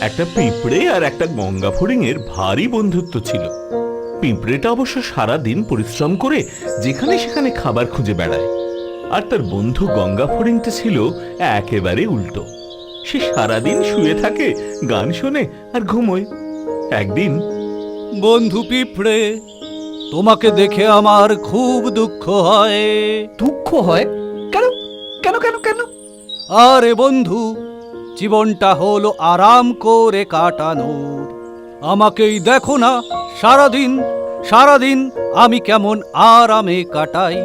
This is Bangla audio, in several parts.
একটা পিঁপড়ে আর একটা গঙ্গা ফড়িংয়ের ভারী বন্ধুত্ব ছিল। পিঁপড়েটা অবশ্য সারাদিন পরিশ্রম করে যেখানে সেখানে খাবার খুঁজে বেড়ায়, আর তার বন্ধু গঙ্গা ফড়িংটা ছিল একেবারে উল্টো। সে সারাদিন শুয়ে থাকে, গান শোনে আর ঘুমোয়। একদিন, বন্ধু পিঁপড়ে, তোমাকে দেখে আমার খুব দুঃখ হয়। দুঃখ হয়? কেন কেন কেন কেন? আরে বন্ধু, জীবনটা হলো আরাম করে কাটানোর। আমাকেই দেখো না, সারাদিন সারাদিন আমি কেমন আরামে কাটাই,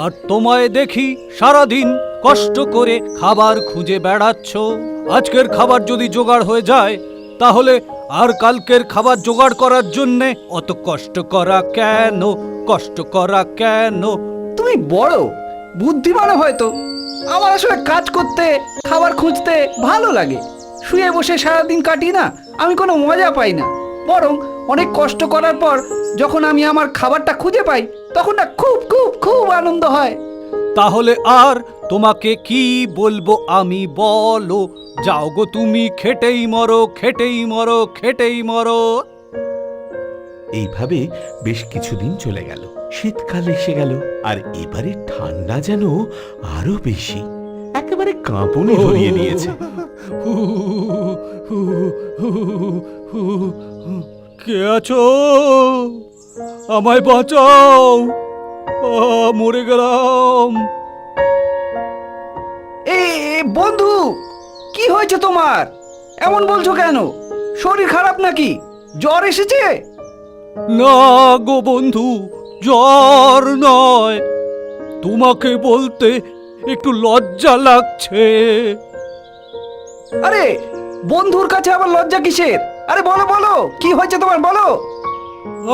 আর তোমায় দেখি সারাদিন কষ্ট করে খাবার খুঁজে বেড়াচ্ছ। আজকের খাবার যদি জোগাড় হয়ে যায়, তাহলে আর কালকের খাবার জোগাড় করার জন্যে অত কষ্ট করা কেন? কষ্ট করা কেন? তুমি বড় বুদ্ধিমান হয়তো। আমার আসলে কাজ করতে, খাবার খুঁজতে ভালো লাগে। শুয়ে বসে সারাদিন কাটি না, আমি কোনো মজা পাই না। বরং অনেক কষ্ট করার পর যখন আমি আমার খাবারটা খুঁজে পাই, তখন না খুব খুব খুব আনন্দ হয়। তাহলে আর তোমাকে কি বলবো আমি, বলো? যাও গো তুমি, খেটেই মরো, খেটেই মরো, খেটেই মরো। এইভাবে বেশ কিছুদিন চলে গেল। শীতকাল এসে গেল, আর এবারে ঠান্ডা যেন আরো বেশি, একেবারে কাঁপুনি ধরিয়ে দিয়েছে। কে আছো? আমায় বাঁচাও, মরে গেলাম। এ বন্ধু, কি হয়েছে তোমার? এমন বলছো কেন? শরীর খারাপ নাকি? জ্বর এসেছে? না গো বন্ধু, জ্বর নয়। তোমাকে বলতে একটু লজ্জা লাগছে। আরে বন্ধুর কাছে আবার লজ্জা কিসের? আরে বলো বলো, কি হয়েছে তোমার, বলো।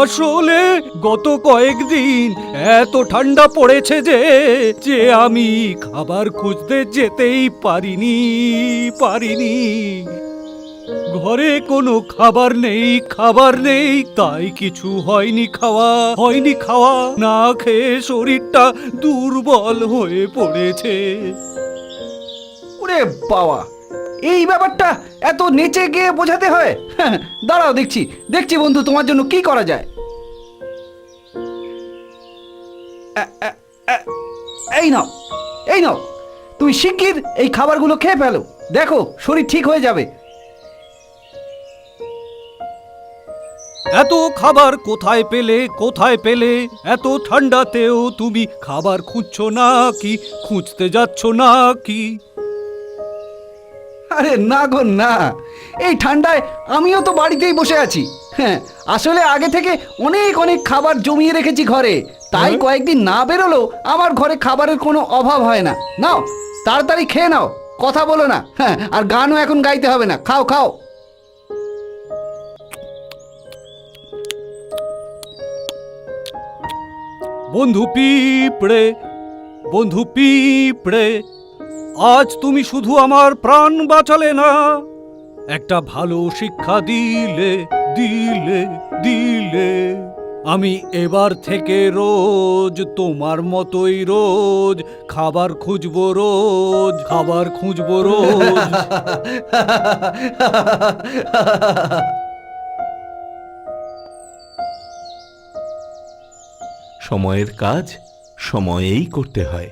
আসলে গত কয়েকদিন এত ঠান্ডা পড়েছে যে আমি খাবার খুঁজতে যেতেই পারিনি। ঘরে কোনো খাবার নেই, তাই কিছু হয়নি খাওয়া। না খেয়ে শরীরটা দুর্বল হয়ে পড়েছে। ওরে বাবা, এই ব্যাপারটা এত নেচে গিয়ে বোঝাতে হয়? দাঁড়াও, দেখছি বন্ধু, তোমার জন্য কি করা যায়। এই নাও, তুমি শিগগির এই খাবারগুলো খেয়ে ফেলো। দেখো শরীর ঠিক হয়ে যাবে। এত খাবার কোথায় পেলে? এত ঠান্ডাতেও তুমি খাবার খুঁজছো নাকি? খুঁজতে যাচ্ছ নাকি? আরে না গো না, এই ঠান্ডায় আমিও তো বাড়িতেই বসে আছি। হ্যাঁ, আসলে আগে থেকে অনেক অনেক খাবার জমিয়ে রেখেছি ঘরে, তাই কয়েকদিন না বেরোলেও আমার ঘরে খাবারের কোনো অভাব হয় না। নাও, তাড়াতাড়ি খেয়ে নাও, কথা বলো না। হ্যাঁ, আর গানও এখন গাইতে হবে না, খাও খাও। বন্ধু পিঁপড়ে, আজ তুমি শুধু আমার প্রাণ বাঁচালে না, একটা ভালো শিক্ষা দিলে। আমি এবার থেকে রোজ তোমার মতোই খাবার খুঁজবো রোজ। সময়ের কাজ সময়েই করতে হয়।